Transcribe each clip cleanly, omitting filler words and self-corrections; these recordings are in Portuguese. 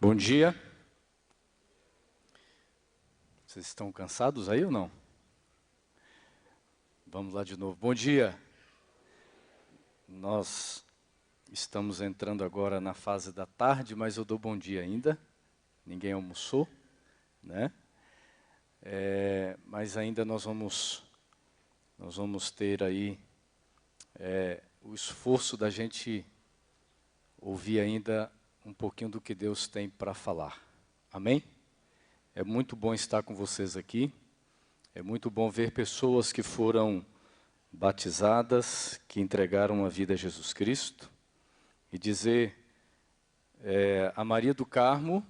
Bom dia. Vocês estão cansados aí ou não? Vamos lá de novo. Bom dia. Nós estamos entrando agora na fase da tarde, mas eu dou bom dia ainda. Ninguém almoçou, né? Mas ainda nós vamos ter aí o esforço da gente ouvir ainda um pouquinho do que Deus tem para falar. Amém? É muito bom estar com vocês aqui. É muito bom ver pessoas que foram batizadas, que entregaram a vida a Jesus Cristo. E dizer a Maria do Carmo,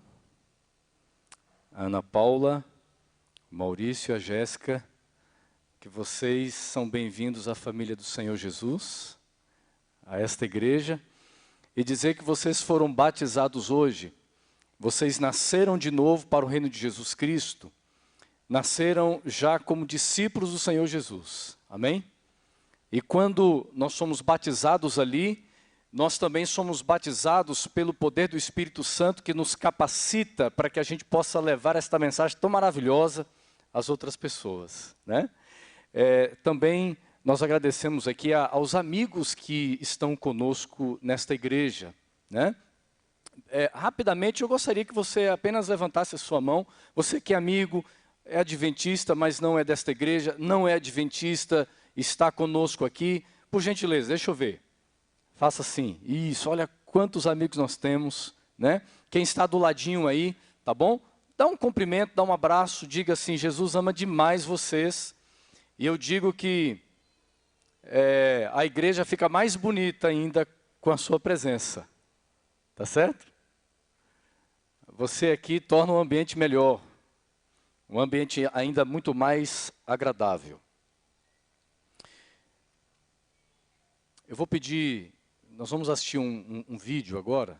a Ana Paula, o Maurício e a Jéssica, que vocês são bem-vindos à família do Senhor Jesus, a esta igreja. E dizer que vocês foram batizados hoje. Vocês nasceram de novo para o reino de Jesus Cristo. Nasceram já como discípulos do Senhor Jesus. Amém? E quando nós somos batizados ali, nós também somos batizados pelo poder do Espírito Santo que nos capacita para que a gente possa levar esta mensagem tão maravilhosa às outras pessoas, né? Também nós agradecemos aqui aos amigos que estão conosco nesta igreja, né? Rapidamente eu gostaria que você apenas levantasse a sua mão. Você que é amigo, é adventista, mas não é desta igreja, não é adventista, está conosco aqui, por gentileza, deixa eu ver. Faça assim, isso, olha quantos amigos nós temos, né? Quem está do ladinho aí, tá bom? Dá um cumprimento, dá um abraço, diga assim, Jesus ama demais vocês. E eu digo que a igreja fica mais bonita ainda com a sua presença, tá certo? Você aqui torna o ambiente melhor, um ambiente ainda muito mais agradável. Eu vou pedir, nós vamos assistir um vídeo agora,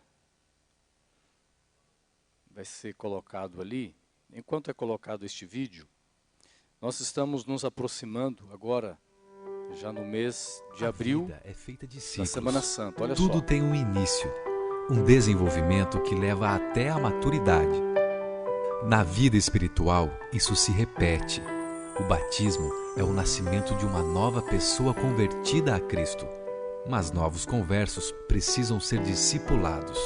vai ser colocado ali. Enquanto é colocado este vídeo, nós estamos nos aproximando agora, já no mês de abril, da Semana Santa. Olha só. Tudo tem um início, um desenvolvimento que leva até a maturidade. Na vida espiritual, isso se repete. O batismo é o nascimento de uma nova pessoa convertida a Cristo. Mas novos conversos precisam ser discipulados.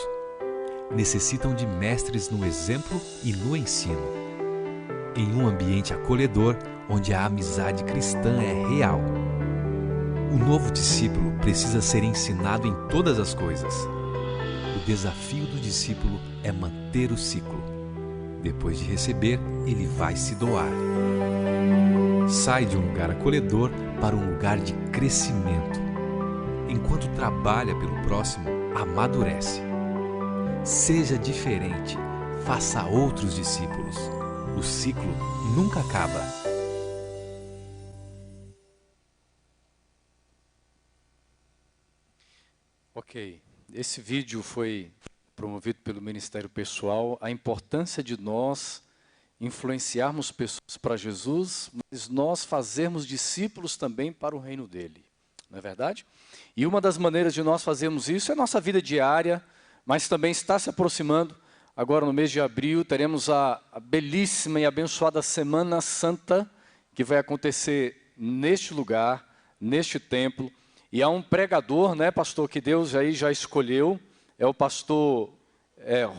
Necessitam de mestres no exemplo e no ensino. Em um ambiente acolhedor, onde a amizade cristã é real. O novo discípulo precisa ser ensinado em todas as coisas. O desafio do discípulo é manter o ciclo. Depois de receber, ele vai se doar. Sai de um lugar acolhedor para um lugar de crescimento. Enquanto trabalha pelo próximo, amadurece. Seja diferente, faça outros discípulos. O ciclo nunca acaba. Ok, esse vídeo foi promovido pelo Ministério Pessoal. A importância de nós influenciarmos pessoas para Jesus, mas nós fazermos discípulos também para o reino dele. Não é verdade? E uma das maneiras de nós fazermos isso é a nossa vida diária, mas também está se aproximando. Agora no mês de abril teremos a belíssima e abençoada Semana Santa, que vai acontecer neste lugar, neste templo. E há um pregador, né, pastor, que Deus aí já escolheu, é o pastor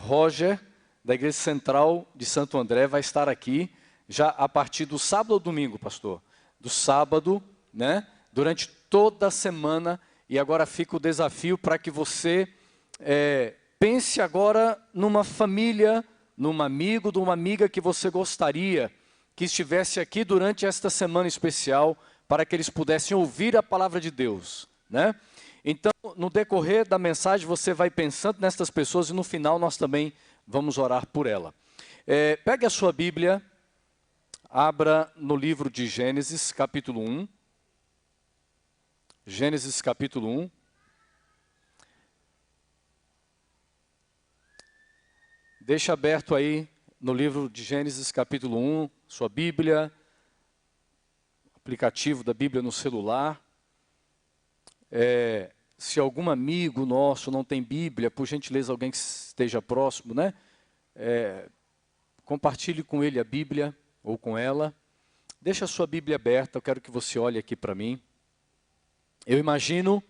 Roger, da Igreja Central de Santo André, vai estar aqui, já a partir do sábado ou domingo, pastor? Do sábado, né, durante toda a semana. E agora fica o desafio para que você pense agora numa família, num amigo, numa amiga que você gostaria que estivesse aqui durante esta semana especial, para que eles pudessem ouvir a palavra de Deus, né? Então, no decorrer da mensagem, você vai pensando nestas pessoas e no final nós também vamos orar por ela. Pegue a sua Bíblia, abra no livro de Gênesis, capítulo 1. Gênesis, capítulo 1. Deixa aberto aí no livro de Gênesis, capítulo 1, sua Bíblia, aplicativo da Bíblia no celular. Se algum amigo nosso não tem Bíblia, por gentileza, alguém que esteja próximo, né? compartilhe com ele a Bíblia, ou com ela. Deixa a sua Bíblia aberta, eu quero que você olhe aqui para mim. Eu imagino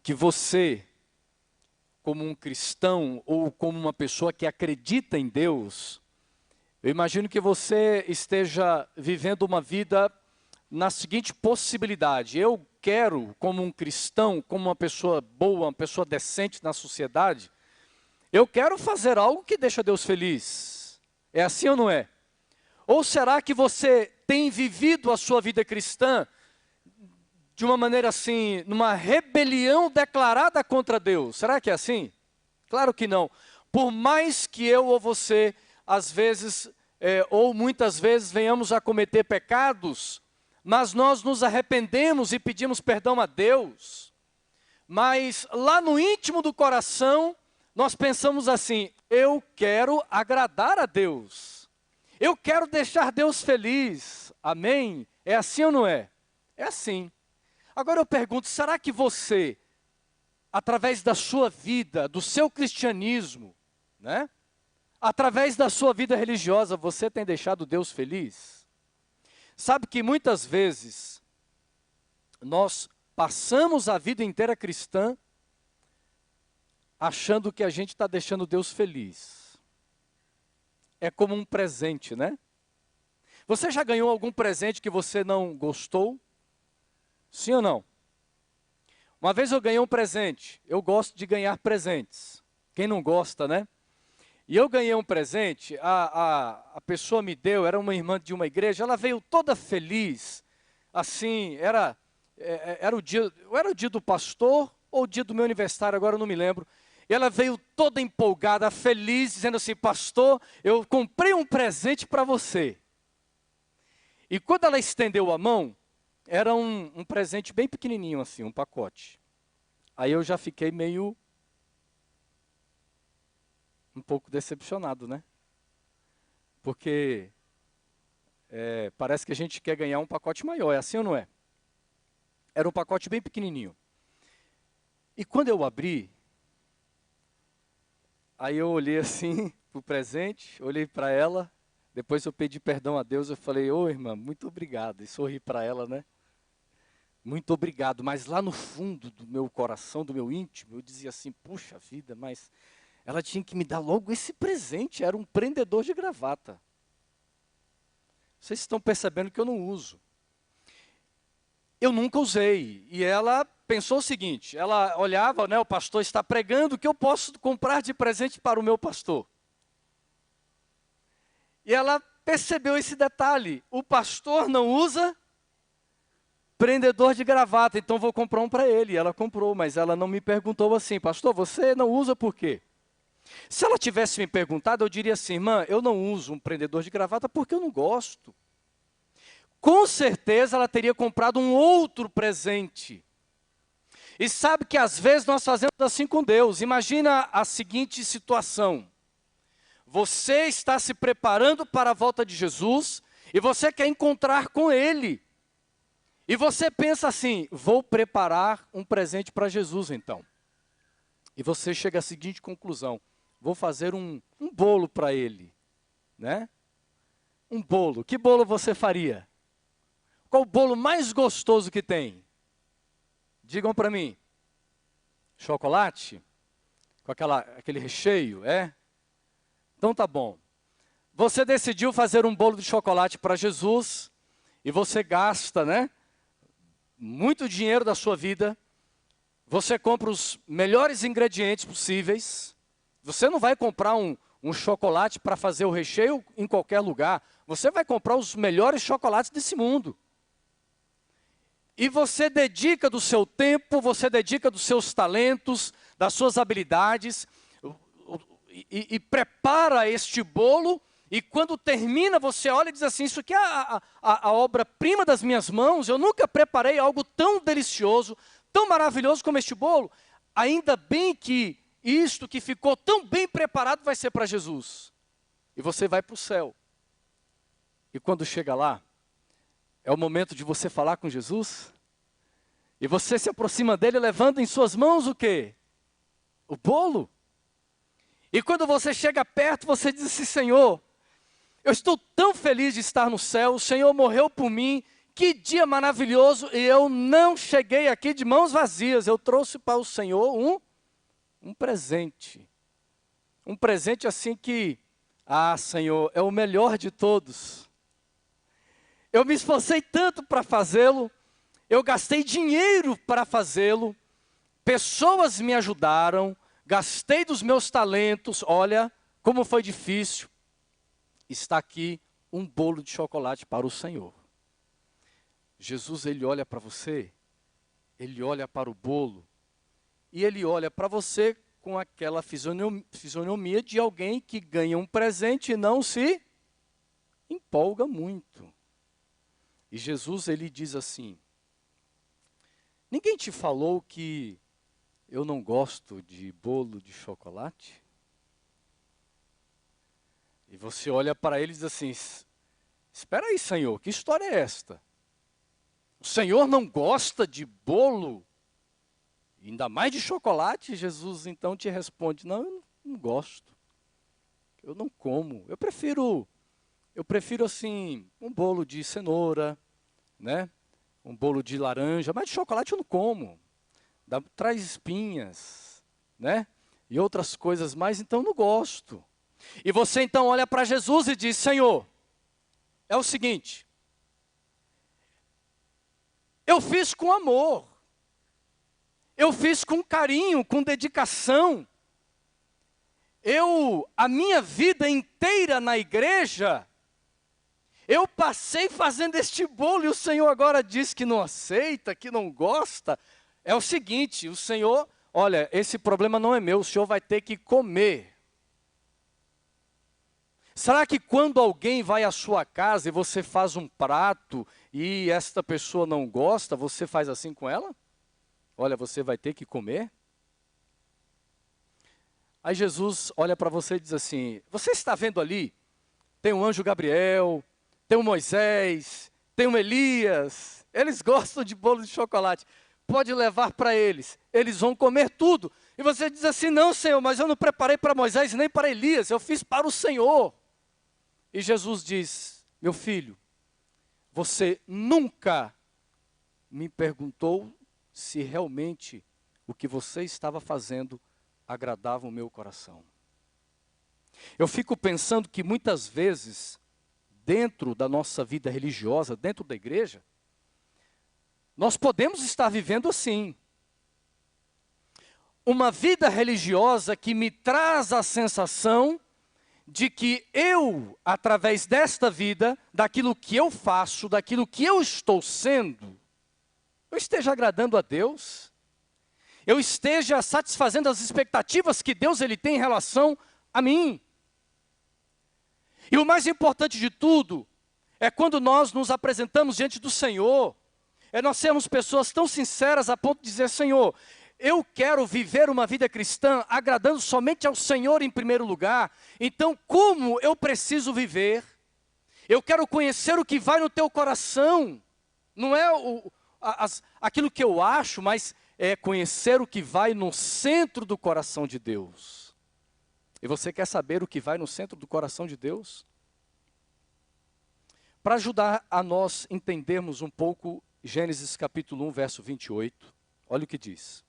que você, como um cristão, ou como uma pessoa que acredita em Deus, eu imagino que você esteja vivendo uma vida na seguinte possibilidade: eu quero, como um cristão, como uma pessoa boa, uma pessoa decente na sociedade, eu quero fazer algo que deixa Deus feliz. É assim ou não é? Ou será que você tem vivido a sua vida cristã de uma maneira assim, numa rebelião declarada contra Deus? Será que é assim? Claro que não. Por mais que eu ou você, às vezes, ou muitas vezes, venhamos a cometer pecados, mas nós nos arrependemos e pedimos perdão a Deus. Mas lá no íntimo do coração, nós pensamos assim: eu quero agradar a Deus. Eu quero deixar Deus feliz. Amém? É assim ou não é? É assim. Agora eu pergunto, será que você, através da sua vida, do seu cristianismo, né? Através da sua vida religiosa, você tem deixado Deus feliz? Sabe que muitas vezes nós passamos a vida inteira cristã achando que a gente está deixando Deus feliz. É como um presente, né? Você já ganhou algum presente que você não gostou? Sim ou não? Uma vez eu ganhei um presente. Eu gosto de ganhar presentes. Quem não gosta, né? E eu ganhei um presente, a pessoa me deu, era uma irmã de uma igreja, ela veio toda feliz, assim, era o dia do pastor ou o dia do meu aniversário, agora eu não me lembro. E ela veio toda empolgada, feliz, dizendo assim: pastor, eu comprei um presente para você. E quando ela estendeu a mão, era um presente bem pequenininho assim, um pacote. Aí eu já fiquei meio um pouco decepcionado, né? Porque parece que a gente quer ganhar um pacote maior, é assim ou não é? Era um pacote bem pequenininho. E quando eu abri, aí eu olhei assim para o presente, olhei para ela, depois eu pedi perdão a Deus, eu falei: ô irmã, muito obrigado, e sorri para ela, né? Muito obrigado, mas lá no fundo do meu coração, do meu íntimo, eu dizia assim: puxa vida, mas ela tinha que me dar logo esse presente, era um prendedor de gravata. Vocês estão percebendo que eu não uso. Eu nunca usei, e ela pensou o seguinte, ela olhava, né, o pastor está pregando, o que eu posso comprar de presente para o meu pastor? E ela percebeu esse detalhe: o pastor não usa prendedor de gravata, então vou comprar um para ele. E ela comprou, mas ela não me perguntou assim: pastor, você não usa por quê? Se ela tivesse me perguntado, eu diria assim: irmã, eu não uso um prendedor de gravata porque eu não gosto. Com certeza ela teria comprado um outro presente. E sabe que às vezes nós fazemos assim com Deus. Imagina a seguinte situação: você está se preparando para a volta de Jesus e você quer encontrar com Ele. E você pensa assim: vou preparar um presente para Jesus então. E você chega à seguinte conclusão: vou fazer um bolo para Ele, né? Um bolo. Que bolo você faria? Qual o bolo mais gostoso que tem? Digam para mim. Chocolate? Com aquele recheio, é? Então tá bom. Você decidiu fazer um bolo de chocolate para Jesus e você gasta, né, muito dinheiro da sua vida. Você compra os melhores ingredientes possíveis. Você não vai comprar um chocolate para fazer o recheio em qualquer lugar. Você vai comprar os melhores chocolates desse mundo. E você dedica do seu tempo, você dedica dos seus talentos, das suas habilidades, e prepara este bolo, e quando termina você olha e diz assim: isso aqui é a obra-prima das minhas mãos, eu nunca preparei algo tão delicioso, tão maravilhoso como este bolo. Ainda bem que isto que ficou tão bem preparado vai ser para Jesus. E você vai para o céu. E quando chega lá, é o momento de você falar com Jesus, e você se aproxima dele levando em suas mãos o quê? O bolo. E quando você chega perto, você diz assim: Senhor, eu estou tão feliz de estar no céu, o Senhor morreu por mim, que dia maravilhoso, e eu não cheguei aqui de mãos vazias, eu trouxe para o Senhor um presente. Um presente assim que, Senhor, é o melhor de todos. Eu me esforcei tanto para fazê-lo, eu gastei dinheiro para fazê-lo, pessoas me ajudaram, gastei dos meus talentos, olha como foi difícil. Está aqui um bolo de chocolate para o Senhor. Jesus, ele olha para você, ele olha para o bolo, e ele olha para você com aquela fisionomia de alguém que ganha um presente e não se empolga muito. E Jesus, ele diz assim: ninguém te falou que eu não gosto de bolo de chocolate? E você olha para ele e diz assim: espera aí, Senhor, que história é esta? O Senhor não gosta de bolo, ainda mais de chocolate? Jesus então te responde: não, eu não gosto, eu não como, eu prefiro assim, um bolo de cenoura, né? Um bolo de laranja, mas de chocolate eu não como, traz espinhas, né? E outras coisas mais, então eu não gosto. E você então olha para Jesus e diz: Senhor, é o seguinte, eu fiz com amor, eu fiz com carinho, com dedicação, a minha vida inteira na igreja, eu passei fazendo este bolo e o Senhor agora diz que não aceita, que não gosta. É o seguinte, o Senhor, olha, esse problema não é meu, o Senhor vai ter que comer. Será que quando alguém vai à sua casa e você faz um prato e esta pessoa não gosta, você faz assim com ela? Olha, você vai ter que comer? Aí Jesus olha para você e diz assim: você está vendo ali? Tem um anjo Gabriel, tem um Moisés, tem um Elias, eles gostam de bolo de chocolate. Pode levar para eles, eles vão comer tudo. E você diz assim: não, Senhor, mas eu não preparei para Moisés nem para Elias, eu fiz para o Senhor. E Jesus diz: meu filho, você nunca me perguntou se realmente o que você estava fazendo agradava o meu coração. Eu fico pensando que muitas vezes, dentro da nossa vida religiosa, dentro da igreja, nós podemos estar vivendo assim. Uma vida religiosa que me traz a sensação de que eu, através desta vida, daquilo que eu faço, daquilo que eu estou sendo, eu esteja agradando a Deus, eu esteja satisfazendo as expectativas que Deus ele tem em relação a mim. E o mais importante de tudo, é quando nós nos apresentamos diante do Senhor, é nós sermos pessoas tão sinceras a ponto de dizer: Senhor, eu quero viver uma vida cristã agradando somente ao Senhor em primeiro lugar. Então, como eu preciso viver? Eu quero conhecer o que vai no teu coração. Não é aquilo que eu acho, mas é conhecer o que vai no centro do coração de Deus. E você quer saber o que vai no centro do coração de Deus? Para ajudar a nós entendermos um pouco Gênesis capítulo 1, verso 28, olha o que diz.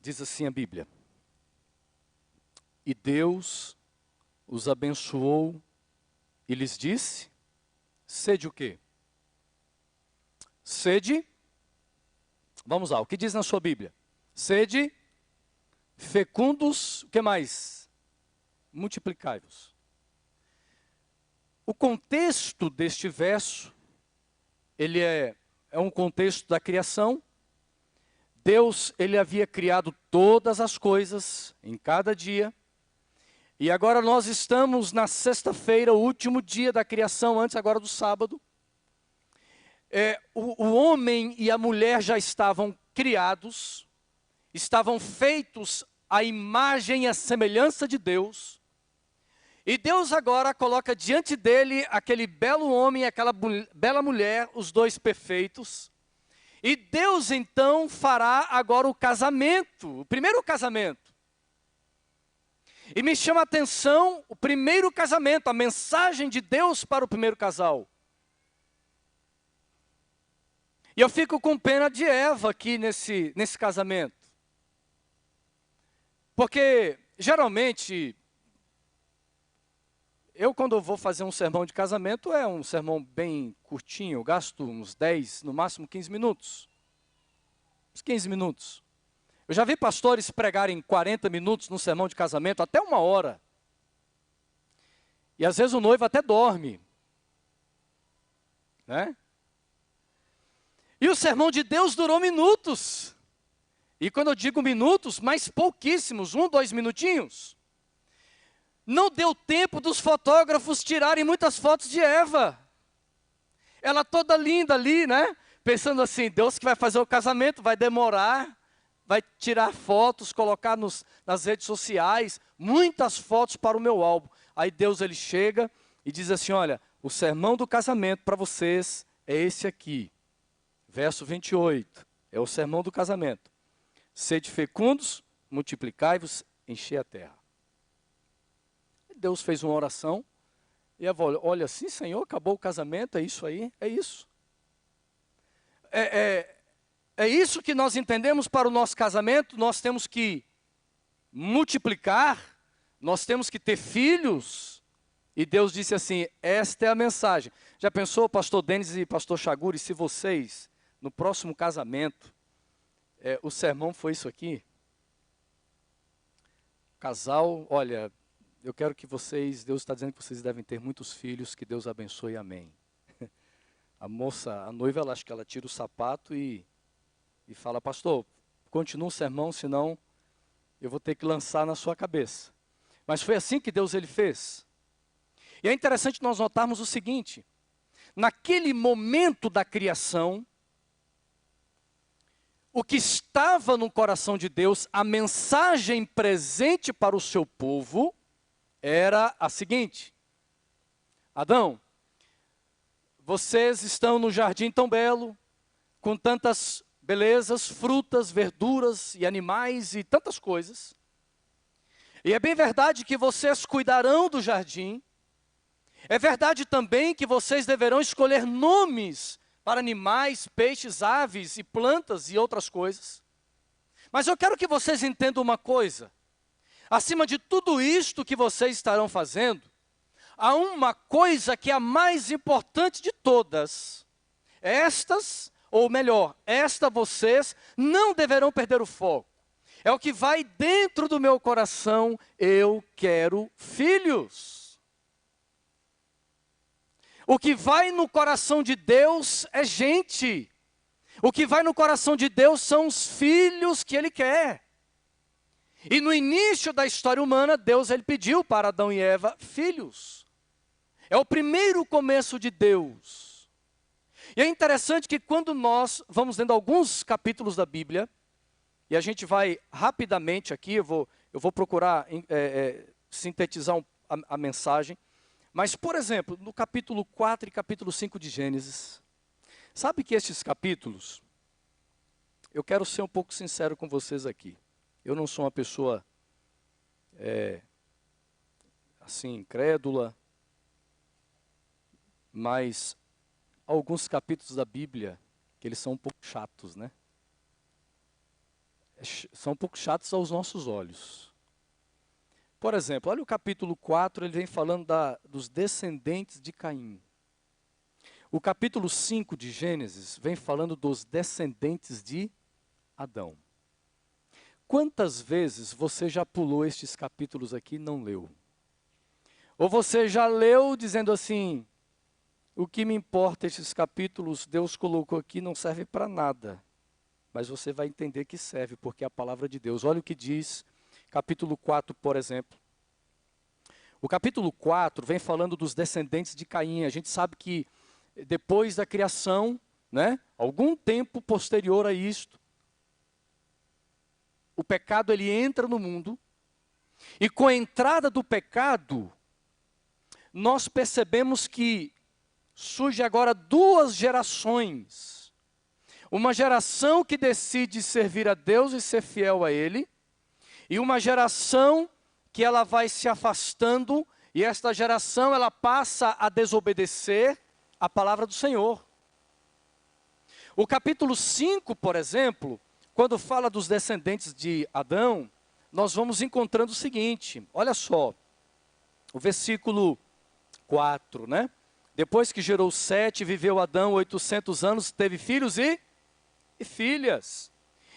Diz assim a Bíblia: e Deus os abençoou e lhes disse: sede o quê? Sede, vamos lá, o que diz na sua Bíblia? Sede fecundos, o que mais? Multiplicai-vos. O contexto deste verso, ele é um contexto da criação. Deus, ele havia criado todas as coisas em cada dia. E agora nós estamos na sexta-feira, o último dia da criação, antes agora do sábado. O homem e a mulher já estavam criados, estavam feitos à imagem e à semelhança de Deus. E Deus agora coloca diante dele aquele belo homem e aquela bela mulher, os dois perfeitos. E Deus então fará agora o casamento, o primeiro casamento. E me chama a atenção o primeiro casamento, a mensagem de Deus para o primeiro casal. E eu fico com pena de Eva aqui nesse casamento. Porque, geralmente, eu quando vou fazer um sermão de casamento, é um sermão bem curtinho, eu gasto uns 10, no máximo 15 minutos. Uns 15 minutos. Eu já vi pastores pregarem 40 minutos num sermão de casamento, até 1 hora. E às vezes o noivo até dorme. Né? E o sermão de Deus durou minutos. E quando eu digo minutos, mais pouquíssimos, 1, 2 minutinhos. Não deu tempo dos fotógrafos tirarem muitas fotos de Eva. Ela toda linda ali, né? Pensando assim, Deus que vai fazer o casamento, vai demorar, vai tirar fotos, colocar nas redes sociais, muitas fotos para o meu álbum. Aí Deus ele chega e diz assim, olha, o sermão do casamento para vocês é esse aqui. Verso 28, é o sermão do casamento. Sede fecundos, multiplicai-vos, enchei a terra. Deus fez uma oração, e Eva olha assim, Senhor, acabou o casamento, é isso aí, é isso. É isso que nós entendemos para o nosso casamento, nós temos que multiplicar, nós temos que ter filhos. E Deus disse assim, esta é a mensagem. Já pensou, pastor Denis e pastor Chaguri, se vocês, no próximo casamento, o sermão foi isso aqui? Casal, olha, eu quero que vocês, Deus está dizendo que vocês devem ter muitos filhos, que Deus abençoe, amém. A moça, a noiva, ela acha que ela tira o sapato e fala, pastor, continua o sermão, senão eu vou ter que lançar na sua cabeça. Mas foi assim que Deus ele fez. E é interessante nós notarmos o seguinte, naquele momento da criação, o que estava no coração de Deus, a mensagem presente para o seu povo, era a seguinte, Adão, vocês estão no jardim tão belo, com tantas belezas, frutas, verduras e animais e tantas coisas. E é bem verdade que vocês cuidarão do jardim. É verdade também que vocês deverão escolher nomes para animais, peixes, aves e plantas e outras coisas. Mas eu quero que vocês entendam uma coisa. Acima de tudo isto que vocês estarão fazendo, há uma coisa que é a mais importante de todas. Estas, ou melhor, vocês não deverão perder o foco. É o que vai dentro do meu coração, eu quero filhos. O que vai no coração de Deus é gente. O que vai no coração de Deus são os filhos que Ele quer. E no início da história humana, Deus ele pediu para Adão e Eva filhos. É o primeiro começo de Deus. E é interessante que quando nós vamos lendo alguns capítulos da Bíblia, e a gente vai rapidamente aqui, eu vou procurar sintetizar a mensagem. Mas, por exemplo, no capítulo 4 e capítulo 5 de Gênesis, sabe que estes capítulos, eu quero ser um pouco sincero com vocês aqui. Eu não sou uma pessoa, assim, incrédula, mas alguns capítulos da Bíblia, que eles são um pouco chatos, né? São um pouco chatos aos nossos olhos. Por exemplo, olha o capítulo 4, ele vem falando dos descendentes de Caim. O capítulo 5 de Gênesis vem falando dos descendentes de Adão. Quantas vezes você já pulou estes capítulos aqui e não leu? Ou você já leu dizendo assim, o que me importa estes capítulos, Deus colocou aqui, não serve para nada. Mas você vai entender que serve, porque é a palavra de Deus. Olha o que diz capítulo 4, por exemplo. O capítulo 4 vem falando dos descendentes de Caim. A gente sabe que depois da criação, né, algum tempo posterior a isto, o pecado ele entra no mundo. E com a entrada do pecado, nós percebemos que surge agora duas gerações. Uma geração que decide servir a Deus e ser fiel a Ele, e uma geração que ela vai se afastando e esta geração ela passa a desobedecer a palavra do Senhor. O capítulo 5, por exemplo, quando fala dos descendentes de Adão, nós vamos encontrando o seguinte, olha só, o versículo 4, né? Depois que gerou Sete, viveu Adão 800 anos, teve filhos e filhas.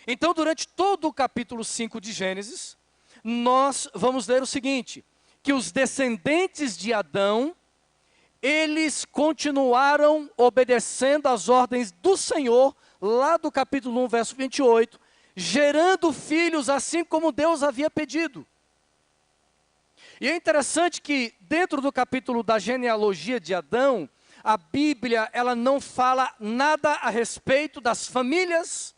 Então, durante todo o capítulo 5 de Gênesis, nós vamos ler o seguinte, que os descendentes de Adão, eles continuaram obedecendo às ordens do Senhor, lá do capítulo 1, verso 28, gerando filhos assim como Deus havia pedido. E é interessante que dentro do capítulo da genealogia de Adão, a Bíblia ela não fala nada a respeito das famílias,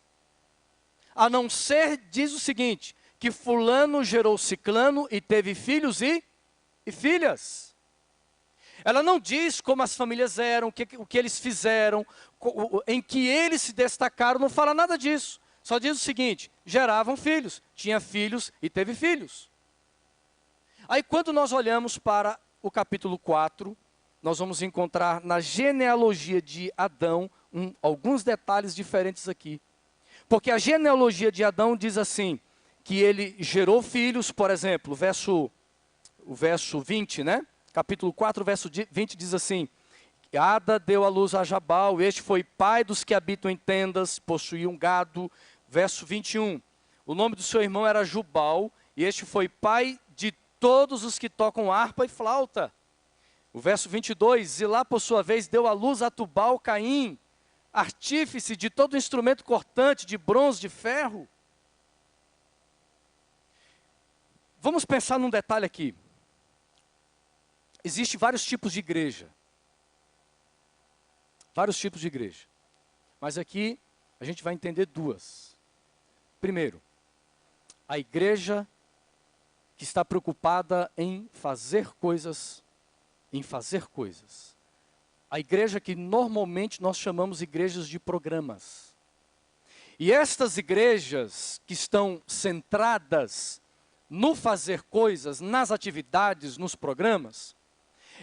a não ser, diz o seguinte, que fulano gerou ciclano e teve filhos e filhas. Ela não diz como as famílias eram, o que eles fizeram, em que eles se destacaram, não fala nada disso. Só diz o seguinte, geravam filhos, tinha filhos e teve filhos. Aí quando nós olhamos para o capítulo 4, nós vamos encontrar na genealogia de Adão alguns detalhes diferentes aqui. Porque a genealogia de Adão diz assim, que ele gerou filhos, por exemplo, o verso 20, né? Capítulo 4, verso 20 diz assim, Ada deu à luz a Jabal, este foi pai dos que habitam em tendas, possuía um gado. Verso 21, o nome do seu irmão era Jubal, e este foi pai de todos os que tocam harpa e flauta. O verso 22, Zilá por sua vez deu à luz a Tubal Caim, artífice de todo instrumento cortante, de bronze, de ferro. Vamos pensar num detalhe aqui. Existem vários tipos de igreja. Vários tipos de igreja. Mas aqui a gente vai entender duas. Primeiro, a igreja que está preocupada em fazer coisas. A igreja que normalmente nós chamamos igrejas de programas. E estas igrejas que estão centradas no fazer coisas, nas atividades, nos programas,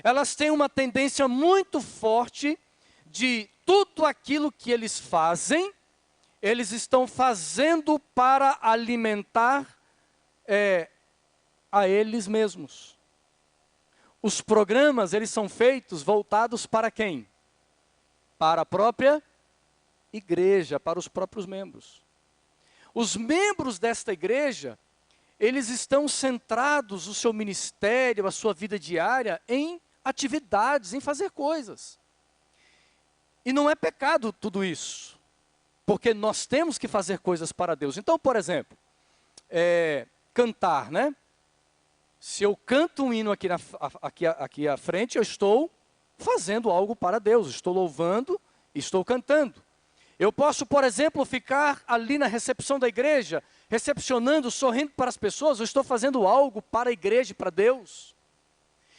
elas têm uma tendência muito forte de tudo aquilo que eles fazem, eles estão fazendo para alimentar a eles mesmos. Os programas, eles são feitos voltados para quem? Para a própria igreja, para os próprios membros. Os membros desta igreja, eles estão centrados, o seu ministério, a sua vida diária, em atividades, em fazer coisas. E não é pecado tudo isso, porque nós temos que fazer coisas para Deus. Então, por exemplo, cantar, né? Se eu canto um hino aqui à frente, eu estou fazendo algo para Deus, estou louvando, estou cantando. Eu posso, por exemplo, ficar ali na recepção da igreja, recepcionando, sorrindo para as pessoas, eu estou fazendo algo para a igreja e para Deus.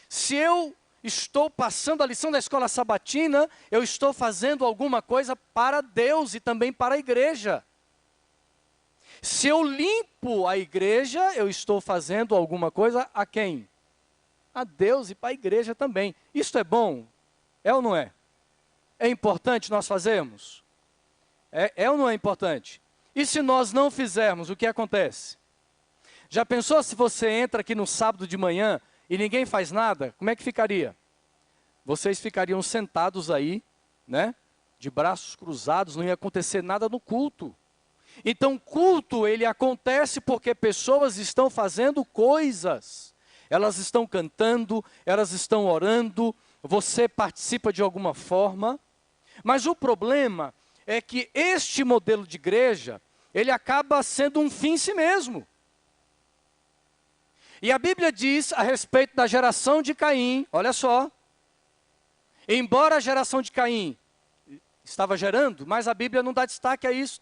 Se eu estou passando a lição da escola sabatina, eu estou fazendo alguma coisa para Deus e também para a igreja. Se eu limpo a igreja, eu estou fazendo alguma coisa a quem? A Deus e para a igreja também. Isto é bom? É ou não é? É importante nós fazermos? É ou não é importante? E se nós não fizermos, o que acontece? Já pensou se você entra aqui no sábado de manhã e ninguém faz nada? Como é que ficaria? Vocês ficariam sentados aí, né? De braços cruzados, não ia acontecer nada no culto. Então, culto, ele acontece porque pessoas estão fazendo coisas. Elas estão cantando, elas estão orando, você participa de alguma forma. Mas o problema é que este modelo de igreja, ele acaba sendo um fim em si mesmo. E a Bíblia diz a respeito da geração de Caim, olha só. Embora a geração de Caim estava gerando, mas a Bíblia não dá destaque a isso.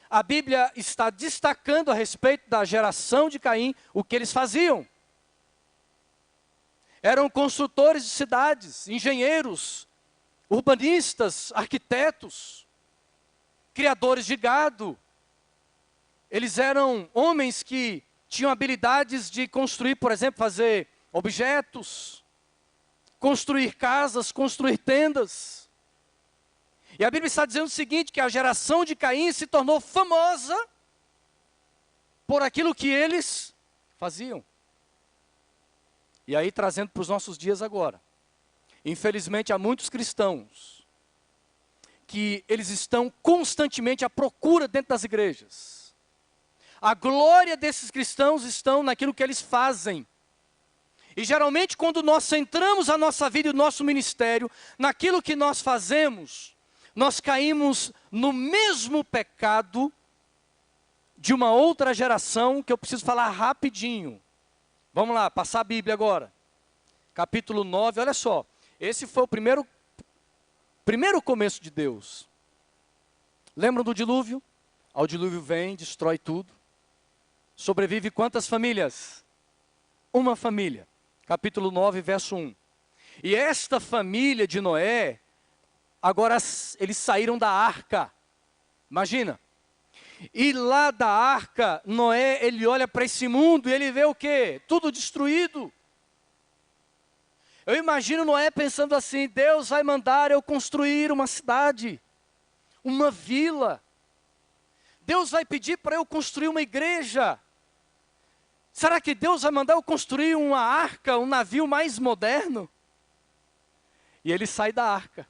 A Bíblia está destacando a respeito da geração de Caim, o que eles faziam. Eram construtores de cidades, engenheiros, urbanistas, arquitetos, criadores de gado. Eles eram homens que tinham habilidades de construir, por exemplo, fazer objetos, construir casas, construir tendas. E a Bíblia está dizendo o seguinte, que a geração de Caim se tornou famosa por aquilo que eles faziam. E aí, trazendo para os nossos dias agora. Infelizmente, há muitos cristãos que eles estão constantemente à procura dentro das igrejas. A glória desses cristãos estão naquilo que eles fazem. E geralmente, quando nós centramos a nossa vida e o nosso ministério naquilo que nós fazemos, nós caímos no mesmo pecado de uma outra geração que eu preciso falar rapidinho. Vamos lá, passar a Bíblia agora. Capítulo 9, olha só. Esse foi o primeiro começo de Deus. Lembram do dilúvio? Ao dilúvio vem, destrói tudo. Sobrevive quantas famílias? Uma família. Capítulo 9, verso 1. E esta família de Noé, agora eles saíram da arca. Imagina. E lá da arca, Noé, ele olha para esse mundo e ele vê o quê? Tudo destruído. Eu imagino Noé pensando assim, Deus vai mandar eu construir uma cidade, uma vila. Deus vai pedir para eu construir uma igreja. Será que Deus vai mandar eu construir uma arca, um navio mais moderno? E ele sai da arca.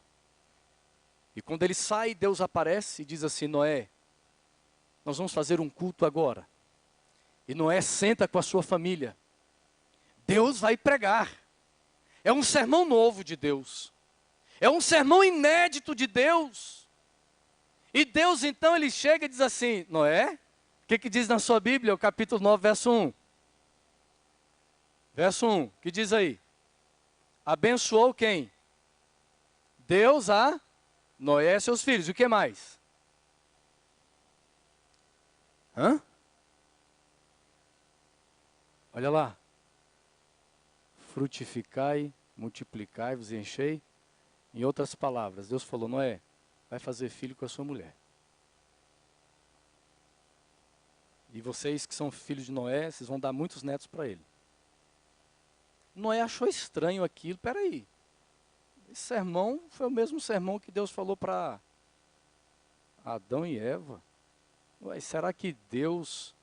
E quando ele sai, Deus aparece e diz assim, Noé, nós vamos fazer um culto agora. E Noé senta com a sua família. Deus vai pregar. É um sermão novo de Deus. É um sermão inédito de Deus. E Deus então ele chega e diz assim, Noé, o que diz na sua Bíblia, o capítulo 9, verso 1? Verso 1, que diz aí? Abençoou quem? Deus a Noé e seus filhos. E o que mais? Olha lá. Frutificai, multiplicai-vos e enchei. Em outras palavras, Deus falou, Noé, vai fazer filho com a sua mulher. E vocês que são filhos de Noé, vocês vão dar muitos netos para ele. Noé achou estranho aquilo. Peraí, esse sermão foi o mesmo sermão que Deus falou para Adão e Eva. Ué, será que Deus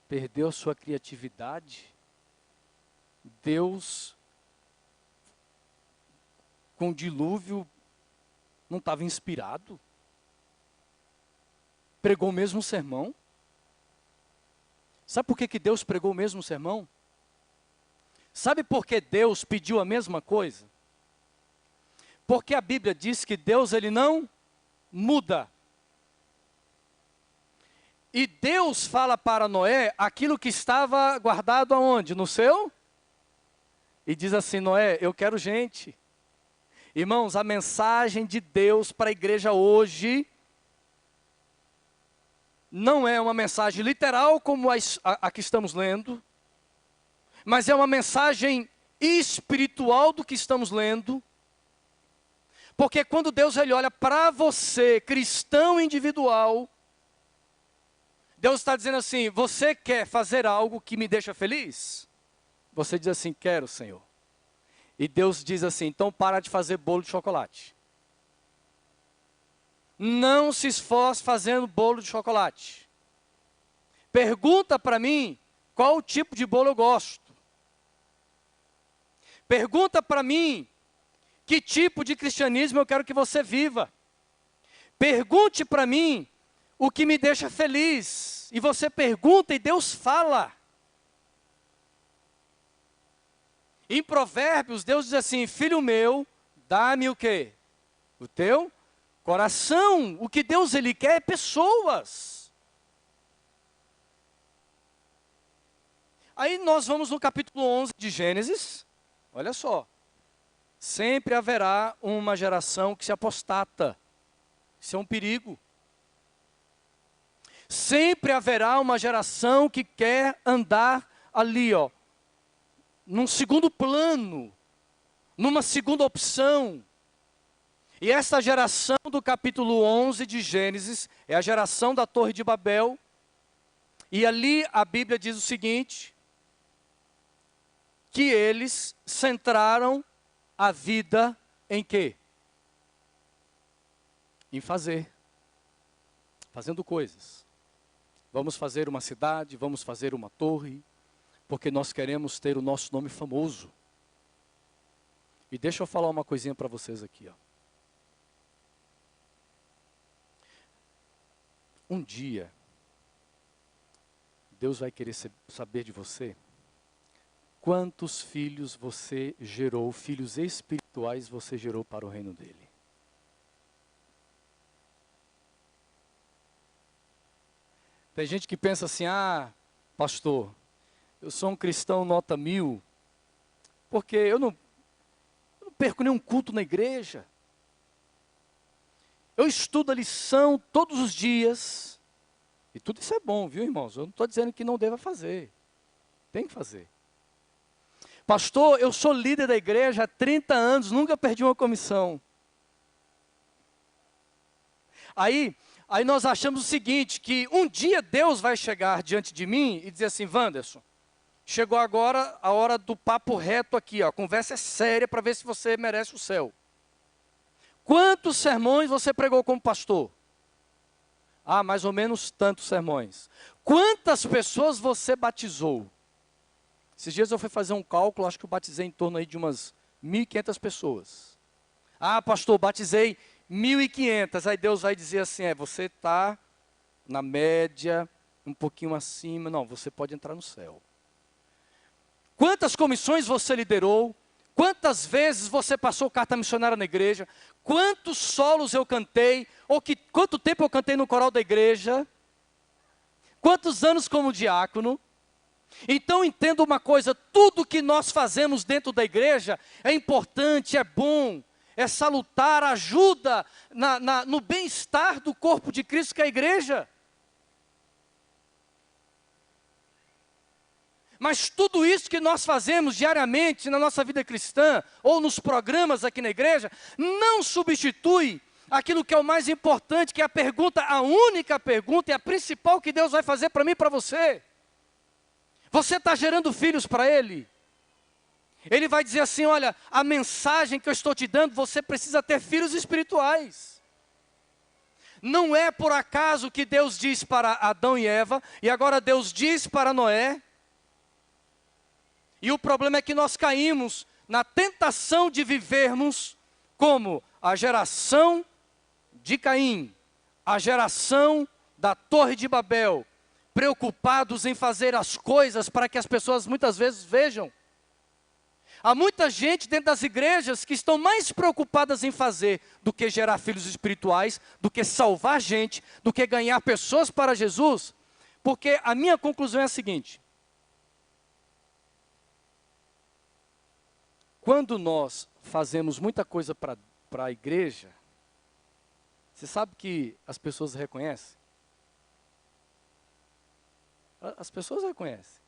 perdeu a sua criatividade? Deus, com o dilúvio, não estava inspirado? Pregou o mesmo sermão? Sabe por que Deus pregou o mesmo sermão? Sabe por que Deus pediu a mesma coisa? Porque a Bíblia diz que Deus ele não muda. E Deus fala para Noé aquilo que estava guardado aonde? No seu? E diz assim, Noé, eu quero gente. Irmãos, a mensagem de Deus para a igreja hoje não é uma mensagem literal como a que estamos lendo, mas é uma mensagem espiritual do que estamos lendo. Porque quando Deus ele olha para você, cristão individual, Deus está dizendo assim, você quer fazer algo que me deixa feliz? Você diz assim, quero, Senhor. E Deus diz assim, então para de fazer bolo de chocolate. Não se esforce fazendo bolo de chocolate. Pergunta para mim qual o tipo de bolo eu gosto. Pergunta para mim que tipo de cristianismo eu quero que você viva. Pergunte para mim o que me deixa feliz. E você pergunta e Deus fala. Em Provérbios, Deus diz assim, filho meu, dá-me o quê? O teu coração. O que Deus ele quer é pessoas. Aí nós vamos no capítulo 11 de Gênesis. Olha só. Sempre haverá uma geração que se apostata. Isso é um perigo. Sempre haverá uma geração que quer andar ali, ó, num segundo plano, numa segunda opção. E essa geração do capítulo 11 de Gênesis é a geração da Torre de Babel, E ali a Bíblia diz o seguinte, que eles centraram a vida em quê? Em fazendo coisas. Vamos fazer uma cidade, vamos fazer uma torre, porque nós queremos ter o nosso nome famoso. E deixa eu falar uma coisinha para vocês aqui, ó. Um dia, Deus vai querer saber de você quantos filhos você gerou, filhos espirituais você gerou para o reino dele. Tem gente que pensa assim, pastor, eu sou um cristão nota 1000, porque eu não perco nenhum culto na igreja. Eu estudo a lição todos os dias. E tudo isso é bom, viu, irmãos? Eu não estou dizendo que não deva fazer. Tem que fazer. Pastor, eu sou líder da igreja há 30 anos, nunca perdi uma comissão. Aí nós achamos o seguinte, que um dia Deus vai chegar diante de mim e dizer assim, Wanderson, chegou agora a hora do papo reto aqui, ó, a conversa é séria para ver se você merece o céu. Quantos sermões você pregou como pastor? Mais ou menos tantos sermões. Quantas pessoas você batizou? Esses dias eu fui fazer um cálculo, acho que eu batizei em torno aí de umas 1.500 pessoas. Pastor, batizei 1.500. Aí Deus vai dizer assim, você está na média, um pouquinho acima. Não, você pode entrar no céu. Quantas comissões você liderou? Quantas vezes você passou carta missionária na igreja? Quantos solos eu cantei? Quanto tempo eu cantei no coral da igreja? Quantos anos como diácono? Então entenda uma coisa, tudo que nós fazemos dentro da igreja é importante, é bom, é salutar, ajuda no bem-estar do corpo de Cristo que é a igreja. Mas tudo isso que nós fazemos diariamente na nossa vida cristã, ou nos programas aqui na igreja, não substitui aquilo que é o mais importante, que é a única pergunta e a principal que Deus vai fazer para mim e para você. Você está gerando filhos para Ele? Ele vai dizer assim, olha, a mensagem que eu estou te dando, você precisa ter filhos espirituais. Não é por acaso que Deus diz para Adão e Eva, e agora Deus diz para Noé. E o problema é que nós caímos na tentação de vivermos como a geração de Caim, a geração da Torre de Babel, preocupados em fazer as coisas para que as pessoas muitas vezes vejam. Há muita gente dentro das igrejas que estão mais preocupadas em fazer do que gerar filhos espirituais, do que salvar gente, do que ganhar pessoas para Jesus, porque a minha conclusão é a seguinte: quando nós fazemos muita coisa para a igreja, você sabe que as pessoas reconhecem? As pessoas reconhecem.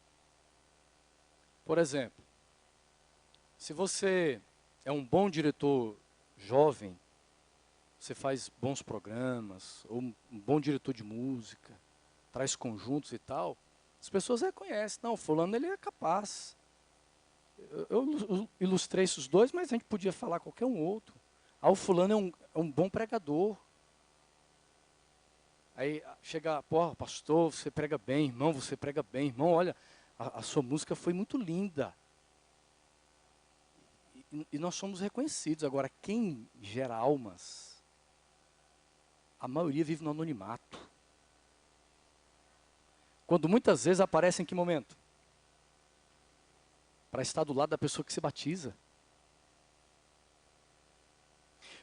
Por exemplo, se você é um bom diretor jovem, você faz bons programas, ou um bom diretor de música, traz conjuntos e tal, as pessoas reconhecem. Não, fulano ele é capaz. Eu ilustrei esses dois, mas a gente podia falar qualquer um outro. O fulano é um bom pregador. Aí chega, pastor, você prega bem, irmão, você prega bem, irmão, olha, a sua música foi muito linda. E nós somos reconhecidos. Agora, quem gera almas, a maioria vive no anonimato. Quando muitas vezes aparece em que momento? Para estar do lado da pessoa que se batiza.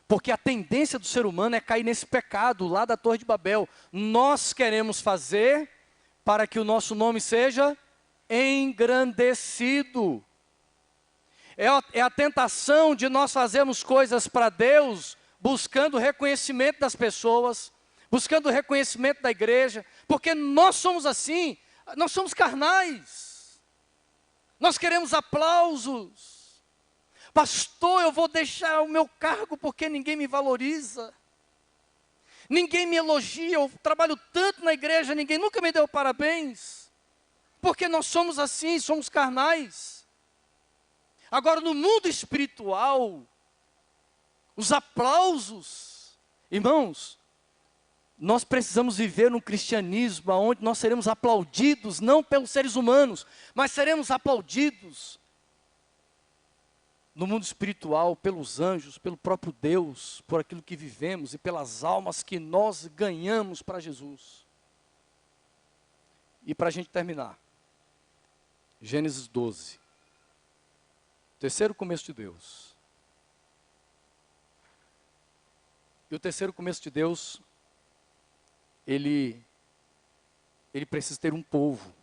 Porque a tendência do ser humano é cair nesse pecado lá da Torre de Babel. Nós queremos fazer para que o nosso nome seja engrandecido. É a tentação de nós fazermos coisas para Deus, buscando o reconhecimento das pessoas, buscando o reconhecimento da igreja, porque nós somos assim, nós somos carnais. Nós queremos aplausos. Pastor, eu vou deixar o meu cargo porque ninguém me valoriza. Ninguém me elogia, eu trabalho tanto na igreja, ninguém nunca me deu parabéns. Porque nós somos assim, somos carnais. Agora, no mundo espiritual, os aplausos, irmãos, nós precisamos viver num cristianismo onde nós seremos aplaudidos, não pelos seres humanos, mas seremos aplaudidos no mundo espiritual, pelos anjos, pelo próprio Deus, por aquilo que vivemos e pelas almas que nós ganhamos para Jesus. E para a gente terminar, Gênesis 12, terceiro começo de Deus. E o terceiro começo de Deus, ele precisa ter um povo.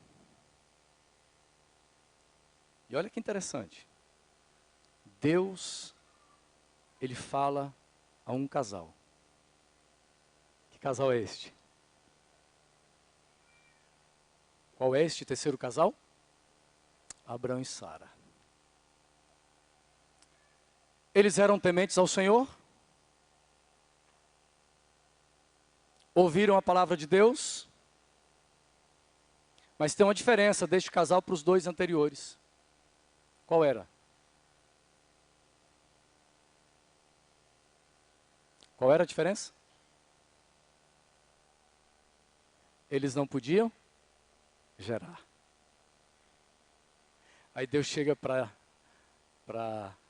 E olha que interessante. Deus, ele fala a um casal. Que casal é este? Qual é este terceiro casal? Abraão e Sara. Eles eram tementes ao Senhor? Ouviram a palavra de Deus? Mas tem uma diferença deste casal para os dois anteriores. Qual era? Qual era a diferença? Eles não podiam gerar. Aí Deus chega para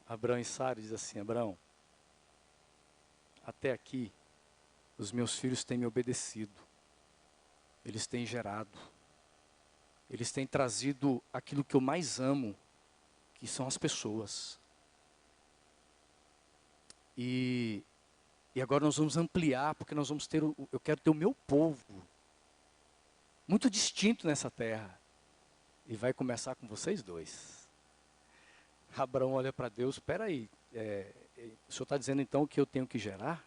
Abraão e Sara e diz assim: Abraão, até aqui os meus filhos têm me obedecido, eles têm gerado, eles têm trazido aquilo que eu mais amo, que são as pessoas. E agora nós vamos ampliar, porque nós vamos ter, eu quero ter o meu povo, muito distinto nessa terra. E vai começar com vocês dois. Abraão olha para Deus: espera aí, o Senhor está dizendo então que eu tenho que gerar?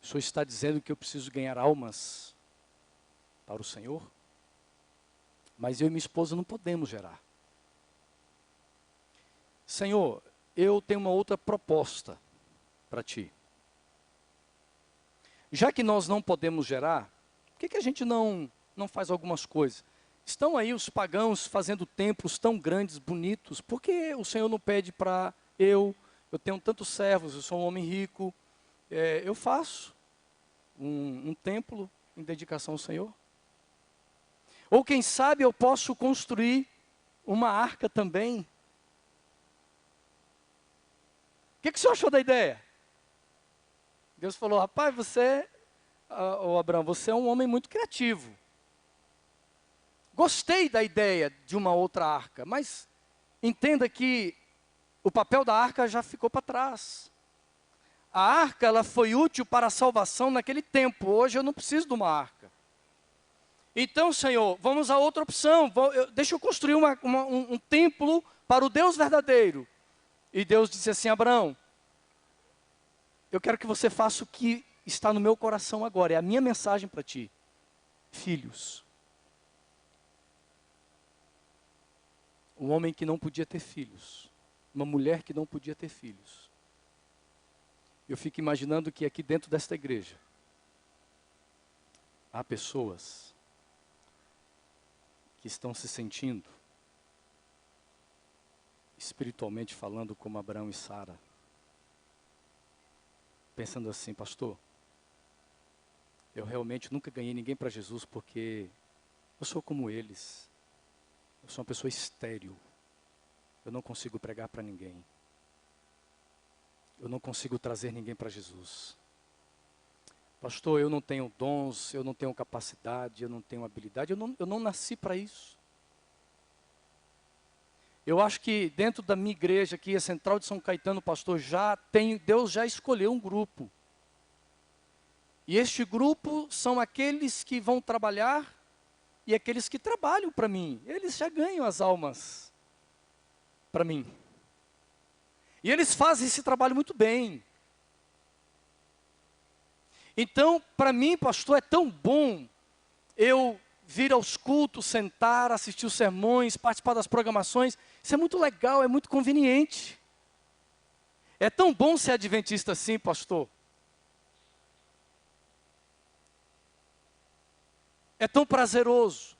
O Senhor está dizendo que eu preciso ganhar almas para o Senhor? Mas eu e minha esposa não podemos gerar. Senhor, eu tenho uma outra proposta para ti. Já que nós não podemos gerar, por que a gente não faz algumas coisas? Estão aí os pagãos fazendo templos tão grandes, bonitos. Por que o Senhor não pede para eu tenho tantos servos, eu sou um homem rico, eu faço um templo em dedicação ao Senhor? Ou quem sabe eu posso construir uma arca também. O que o senhor achou da ideia? Deus falou: rapaz, Abraão, você é um homem muito criativo. Gostei da ideia de uma outra arca, mas entenda que o papel da arca já ficou para trás. A arca, ela foi útil para a salvação naquele tempo. Hoje eu não preciso de uma arca. Então, Senhor, vamos a outra opção. Deixa eu construir um templo para o Deus verdadeiro. E Deus disse assim: Abraão, eu quero que você faça o que está no meu coração agora. É a minha mensagem para ti. Filhos. Um homem que não podia ter filhos. Uma mulher que não podia ter filhos. Eu fico imaginando que aqui dentro desta igreja há pessoas que estão se sentindo, espiritualmente falando, como Abraão e Sara, pensando assim: pastor, eu realmente nunca ganhei ninguém para Jesus porque eu sou como eles. Eu sou uma pessoa estéril. Eu não consigo pregar para ninguém. Eu não consigo trazer ninguém para Jesus. Pastor, eu não tenho dons, eu não tenho capacidade, eu não tenho habilidade, eu não nasci para isso. Eu acho que dentro da minha igreja aqui, a Central de São Caetano, pastor, Deus já escolheu um grupo. E este grupo são aqueles que vão trabalhar e aqueles que trabalham para mim. Eles já ganham as almas para mim. E eles fazem esse trabalho muito bem. Então, para mim, pastor, é tão bom eu vir aos cultos, sentar, assistir os sermões, participar das programações. Isso é muito legal, é muito conveniente. É tão bom ser adventista assim, pastor. é tão prazeroso.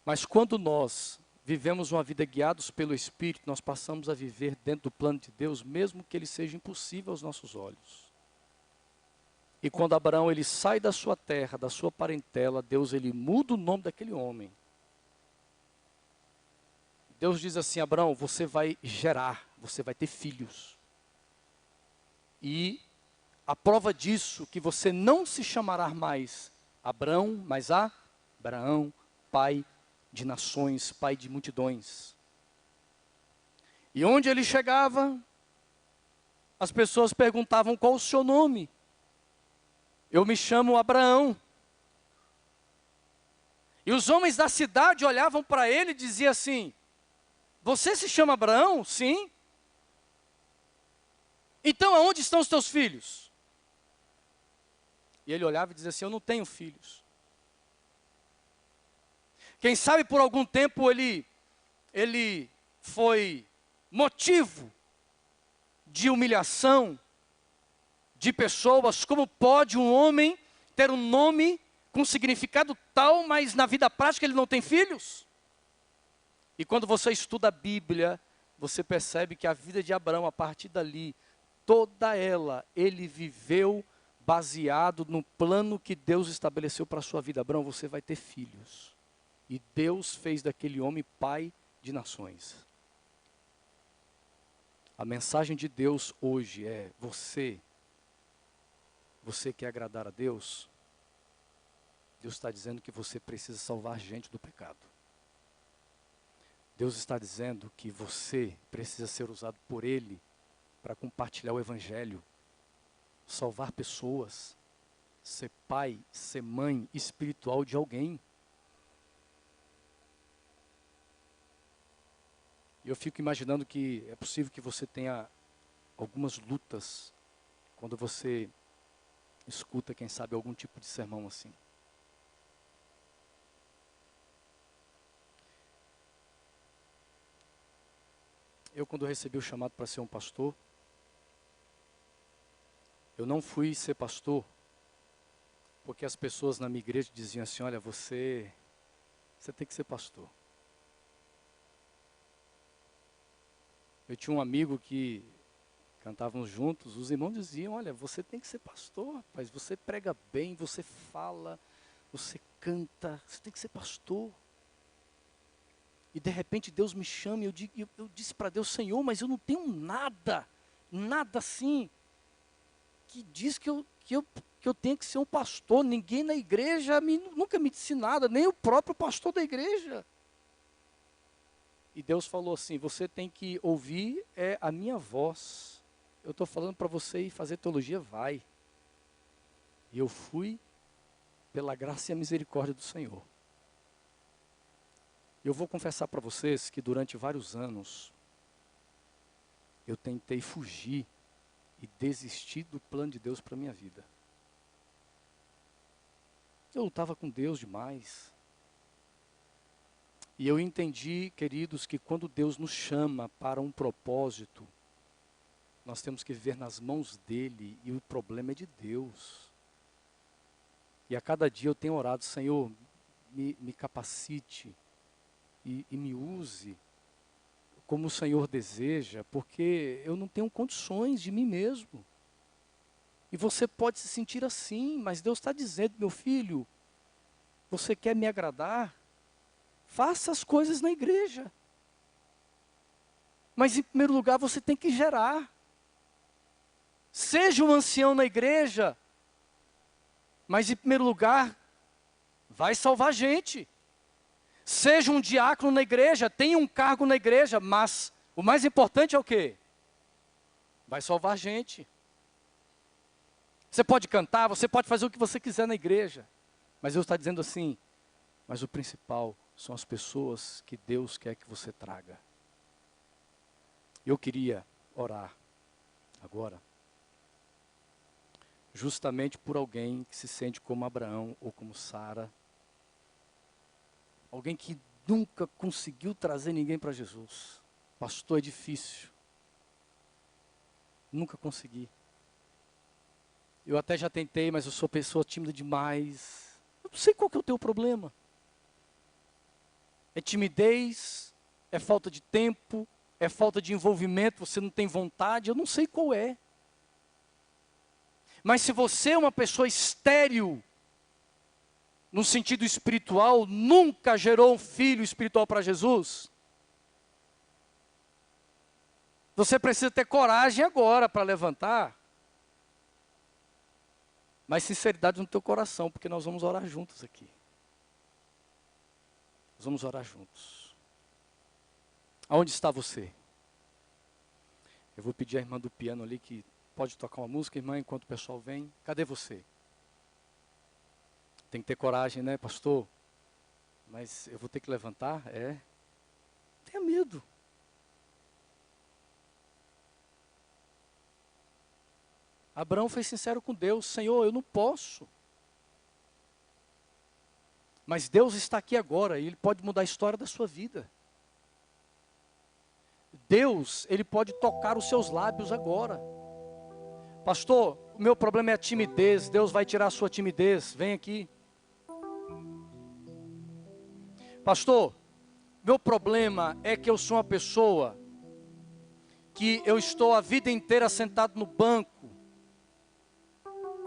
Mas quando nós vivemos uma vida guiados pelo Espírito, nós passamos a viver dentro do plano de Deus, mesmo que ele seja impossível aos nossos olhos. E quando Abraão ele sai da sua terra, da sua parentela, Deus ele muda o nome daquele homem. Deus diz assim: Abraão, você vai gerar, você vai ter filhos. E a prova disso, que você não se chamará mais Abraão, mas Abraão, pai de nações, pai de multidões. E onde ele chegava, as pessoas perguntavam: qual o seu nome? Eu me chamo Abraão. E os homens da cidade olhavam para ele e diziam assim: você se chama Abraão? Sim. Então aonde estão os teus filhos? E ele olhava e dizia assim: eu não tenho filhos. Quem sabe por algum tempo ele foi motivo de humilhação de pessoas. Como pode um homem ter um nome com significado tal, mas na vida prática ele não tem filhos? E quando você estuda a Bíblia, você percebe que a vida de Abraão, a partir dali, toda ela, ele viveu baseado no plano que Deus estabeleceu para a sua vida. Abraão, você vai ter filhos. E Deus fez daquele homem pai de nações. A mensagem de Deus hoje é: você quer agradar a Deus? Deus está dizendo que você precisa salvar gente do pecado. Deus está dizendo que você precisa ser usado por Ele para compartilhar o Evangelho, salvar pessoas, ser pai, ser mãe espiritual de alguém. E eu fico imaginando que é possível que você tenha algumas lutas quando você escuta, quem sabe, algum tipo de sermão assim. Eu, quando recebi o chamado para ser um pastor, eu não fui ser pastor porque as pessoas na minha igreja diziam assim: olha, você tem que ser pastor. Eu tinha um amigo que cantávamos juntos, os irmãos diziam: olha, você tem que ser pastor, rapaz, você prega bem, você fala, você canta, você tem que ser pastor. E de repente Deus me chama e eu disse para Deus: Senhor, mas eu não tenho nada assim, que diz que eu tenho que ser um pastor. Ninguém na igreja nunca me disse nada, nem o próprio pastor da igreja. E Deus falou assim: você tem que ouvir a minha voz. Eu estou falando para você ir fazer teologia, vai. E eu fui pela graça e a misericórdia do Senhor. Eu vou confessar para vocês que durante vários anos eu tentei fugir e desistir do plano de Deus para a minha vida. Eu lutava com Deus demais. E eu entendi, queridos, que quando Deus nos chama para um propósito, nós temos que viver nas mãos dEle, e o problema é de Deus. E a cada dia eu tenho orado: Senhor, me capacite e me use como o Senhor deseja, porque eu não tenho condições de mim mesmo. E você pode se sentir assim, mas Deus está dizendo: meu filho, você quer me agradar? Faça as coisas na igreja. Mas em primeiro lugar você tem que gerar. Seja um ancião na igreja, mas em primeiro lugar, vai salvar gente. Seja um diácono na igreja, tenha um cargo na igreja, mas o mais importante é o quê? Vai salvar gente. Você pode cantar, você pode fazer o que você quiser na igreja, mas Deus está dizendo assim: mas o principal são as pessoas que Deus quer que você traga. Eu queria orar agora, justamente por alguém que se sente como Abraão ou como Sara. Alguém que nunca conseguiu trazer ninguém para Jesus. Pastor, é difícil. Nunca consegui. Eu até já tentei, mas eu sou pessoa tímida demais. Eu não sei qual que é o teu problema. É timidez? É falta de tempo? É falta de envolvimento? Você não tem vontade? Eu não sei qual é. Mas se você é uma pessoa estéril, no sentido espiritual, nunca gerou um filho espiritual para Jesus, você precisa ter coragem agora para levantar, mas sinceridade no teu coração, porque nós vamos orar juntos aqui. Nós vamos orar juntos. Aonde está você? Eu vou pedir à irmã do piano ali que pode tocar uma música, irmã, enquanto o pessoal vem. Cadê você? Tem que ter coragem, né, pastor? Mas eu vou ter que levantar? É. Tenha medo. Abraão foi sincero com Deus. Senhor, eu não posso. Mas Deus está aqui agora e Ele pode mudar a história da sua vida. Deus, Ele pode tocar os seus lábios agora. Pastor, o meu problema é a timidez. Deus vai tirar a sua timidez. Vem aqui. Pastor, meu problema é que eu sou uma pessoa que eu estou a vida inteira sentado no banco.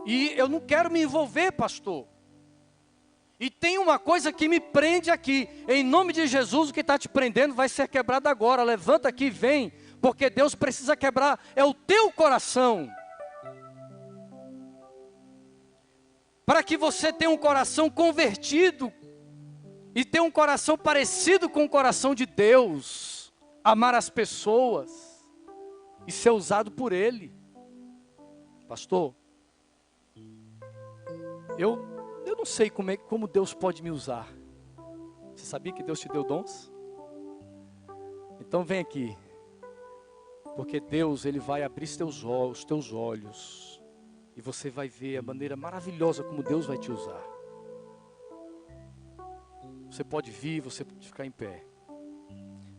E eu não quero me envolver, pastor. E tem uma coisa que me prende aqui. Em nome de Jesus, o que está te prendendo vai ser quebrado agora. Levanta aqui e vem. Porque Deus precisa quebrar. É o teu coração. Para que você tenha um coração convertido. E tenha um coração parecido com o coração de Deus. Amar as pessoas. E ser usado por Ele. Pastor. Eu não sei como Deus pode me usar. Você sabia que Deus te deu dons? Então vem aqui. Porque Deus, Ele vai abrir os teus olhos. E você vai ver a maneira maravilhosa como Deus vai te usar. Você pode vir, você pode ficar em pé.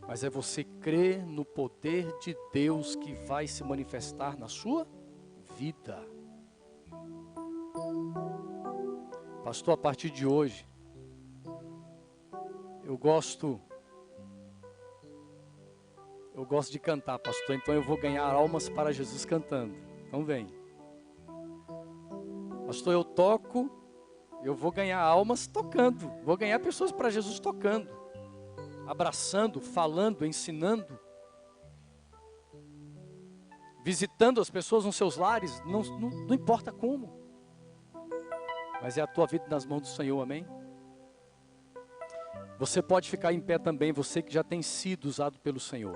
Mas é você crer no poder de Deus que vai se manifestar na sua vida. Pastor, a partir de hoje, eu gosto de cantar, pastor, então eu vou ganhar almas para Jesus cantando. Então vem. Pastor, eu toco, eu vou ganhar almas tocando. Vou ganhar pessoas para Jesus tocando. Abraçando, falando, ensinando. Visitando as pessoas nos seus lares, não importa como. Mas é a tua vida nas mãos do Senhor, amém? Você pode ficar em pé também, você que já tem sido usado pelo Senhor.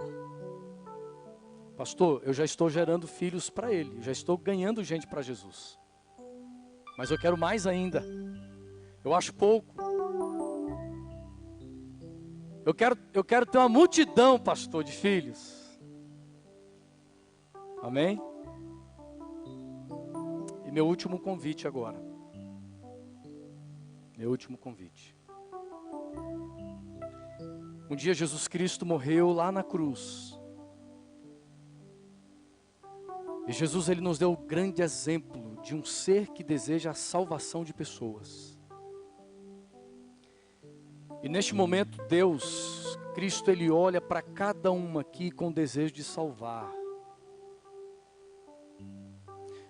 Pastor, eu já estou gerando filhos para Ele, já estou ganhando gente para Jesus. Mas eu quero mais ainda. Eu acho pouco. Eu quero ter uma multidão, pastor, de filhos. Amém? E meu último convite agora. Meu último convite. Um dia Jesus Cristo morreu lá na cruz. E Jesus, Ele nos deu o grande exemplo de um ser que deseja a salvação de pessoas. E neste momento Deus, Cristo, Ele olha para cada uma aqui com desejo de salvar.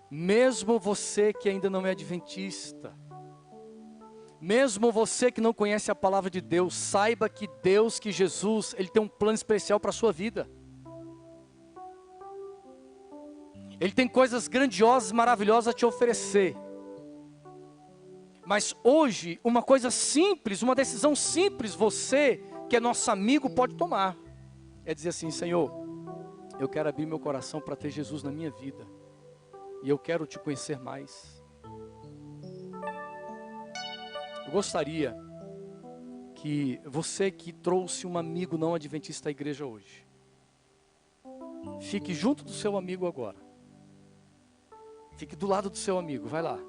Mesmo você que ainda não é adventista, mesmo você que não conhece a palavra de Deus, saiba que Deus, que Jesus, Ele tem um plano especial para a sua vida. Ele tem coisas grandiosas, maravilhosas a te oferecer. Mas hoje, uma coisa simples, uma decisão simples, você, que é nosso amigo, pode tomar. É dizer assim, Senhor, eu quero abrir meu coração para ter Jesus na minha vida. E eu quero te conhecer mais. Eu gostaria que você que trouxe um amigo não adventista à igreja hoje, fique junto do seu amigo agora. Fique do lado do seu amigo, vai lá.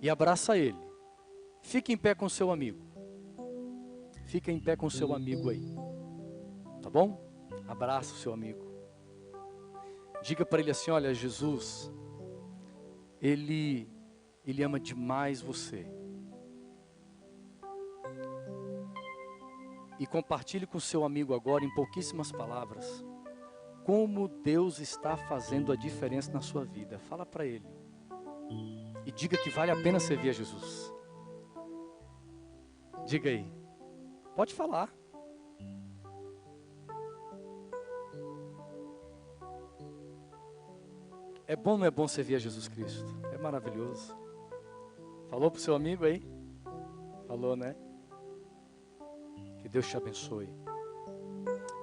E abraça ele. Fique em pé com o seu amigo. Fique em pé com o seu amigo aí. Tá bom? Abraça o seu amigo. Diga para ele assim, olha, Jesus, Ele ama demais você. E compartilhe com seu amigo agora, em pouquíssimas palavras, como Deus está fazendo a diferença na sua vida. Fala para ele. E diga que vale a pena servir a Jesus. Diga aí. Pode falar. É bom ou não é bom servir a Jesus Cristo? É maravilhoso. Falou pro seu amigo aí? Falou, né? Que Deus te abençoe.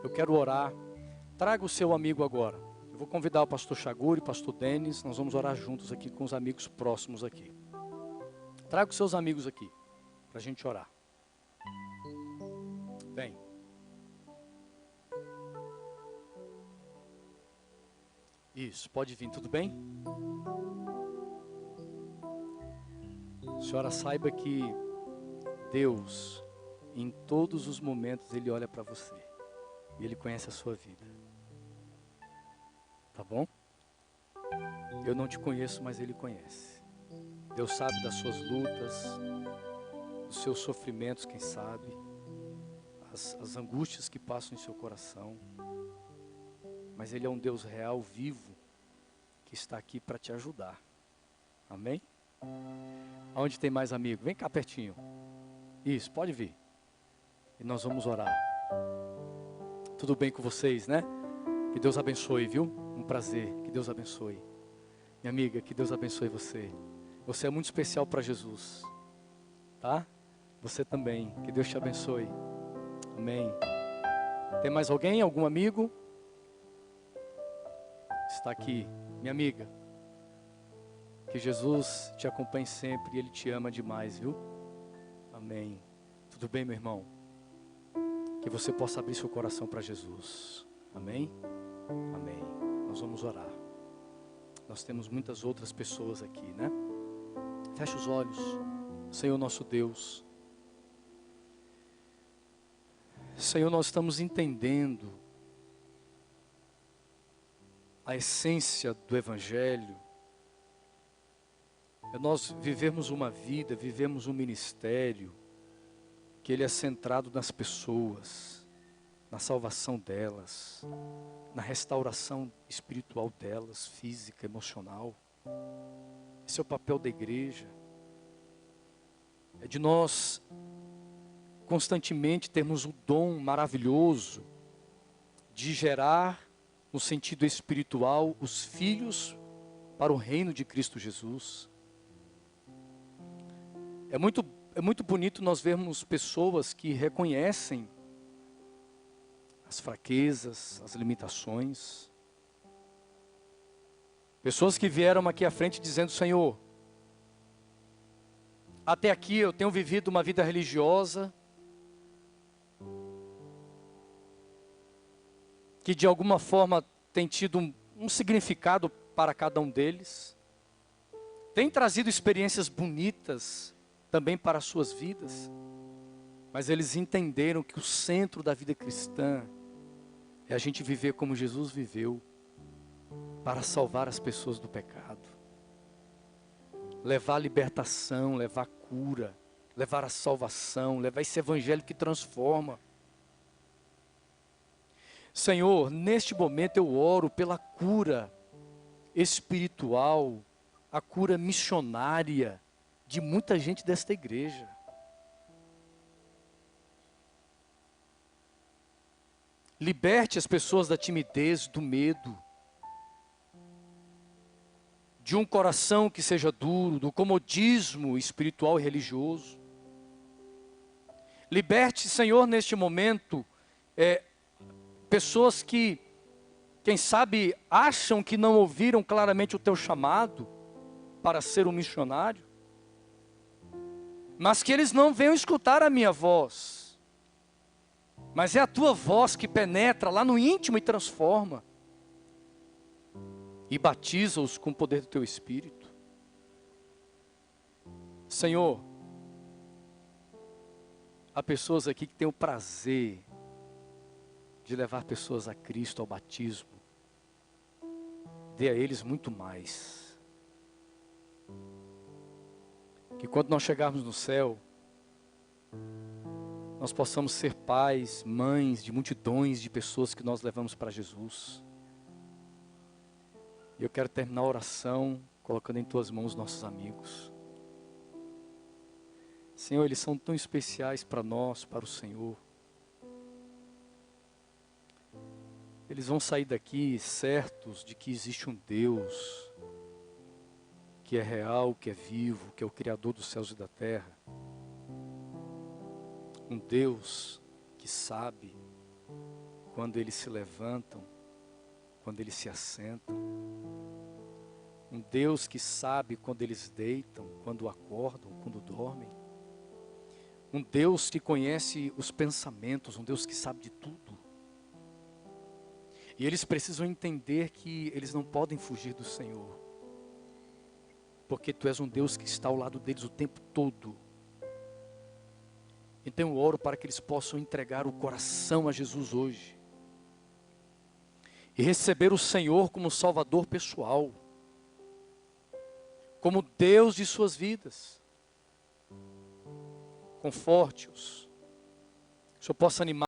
Eu quero orar. Traga o seu amigo agora. Eu vou convidar o pastor Chaguri, o pastor Denis. Nós vamos orar juntos aqui com os amigos próximos aqui. Traga os seus amigos aqui, para a gente orar. Vem. Isso, pode vir, tudo bem? A senhora saiba que Deus, em todos os momentos, Ele olha para você. E Ele conhece a sua vida. Tá bom? Eu não te conheço, mas Ele conhece. Deus sabe das suas lutas, dos seus sofrimentos, quem sabe, as angústias que passam em seu coração. Mas Ele é um Deus real, vivo, que está aqui para te ajudar. Amém? Aonde tem mais amigo? Vem cá pertinho. Isso, pode vir. E nós vamos orar. Tudo bem com vocês, né? Que Deus abençoe, viu? Um prazer, que Deus abençoe. Minha amiga, que Deus abençoe você. Você é muito especial para Jesus. Tá? Você também, que Deus te abençoe. Amém. Tem mais alguém? Algum amigo? Está aqui, minha amiga. Que Jesus te acompanhe sempre e Ele te ama demais, viu? Amém. Tudo bem, meu irmão? Que você possa abrir seu coração para Jesus. Amém? Amém. Nós vamos orar. Nós temos muitas outras pessoas aqui, né? Feche os olhos. Senhor nosso Deus. Senhor, nós estamos entendendo a essência do Evangelho. É nós vivemos uma vida, vivemos um ministério, que ele é centrado nas pessoas, na salvação delas, na restauração espiritual delas, física, emocional. Esse é o papel da igreja. É de nós constantemente termos o dom maravilhoso de gerar, no sentido espiritual, os filhos para o reino de Cristo Jesus. É muito bonito nós vermos pessoas que reconhecem as fraquezas, as limitações. Pessoas que vieram aqui à frente dizendo: Senhor, até aqui eu tenho vivido uma vida religiosa, que de alguma forma tem tido um significado para cada um deles. Tem trazido experiências bonitas também para as suas vidas. Mas eles entenderam que o centro da vida cristã é a gente viver como Jesus viveu, para salvar as pessoas do pecado. Levar a libertação, levar a cura, levar a salvação, levar esse evangelho que transforma. Senhor, neste momento eu oro pela cura espiritual, a cura missionária de muita gente desta igreja. Liberte as pessoas da timidez, do medo, de um coração que seja duro, do comodismo espiritual e religioso. Liberte, Senhor, neste momento, pessoas que, quem sabe, acham que não ouviram claramente o teu chamado para ser um missionário, mas que eles não venham escutar a minha voz, mas é a tua voz que penetra lá no íntimo e transforma, e batiza-os com o poder do teu Espírito. Senhor, há pessoas aqui que têm o prazer de levar pessoas a Cristo, ao batismo. Dê a eles muito mais. Que quando nós chegarmos no céu, nós possamos ser pais, mães de multidões de pessoas que nós levamos para Jesus. E eu quero terminar a oração colocando em tuas mãos nossos amigos. Senhor, eles são tão especiais para nós, para o Senhor. Eles vão sair daqui certos de que existe um Deus que é real, que é vivo, que é o Criador dos céus e da terra. Um Deus que sabe quando eles se levantam, quando eles se assentam. Um Deus que sabe quando eles deitam, quando acordam, quando dormem. Um Deus que conhece os pensamentos, um Deus que sabe de tudo. E eles precisam entender que eles não podem fugir do Senhor. Porque Tu és um Deus que está ao lado deles o tempo todo. Então eu oro para que eles possam entregar o coração a Jesus hoje. E receber o Senhor como Salvador pessoal. Como Deus de suas vidas. Conforte-os. Que o Senhor possa animar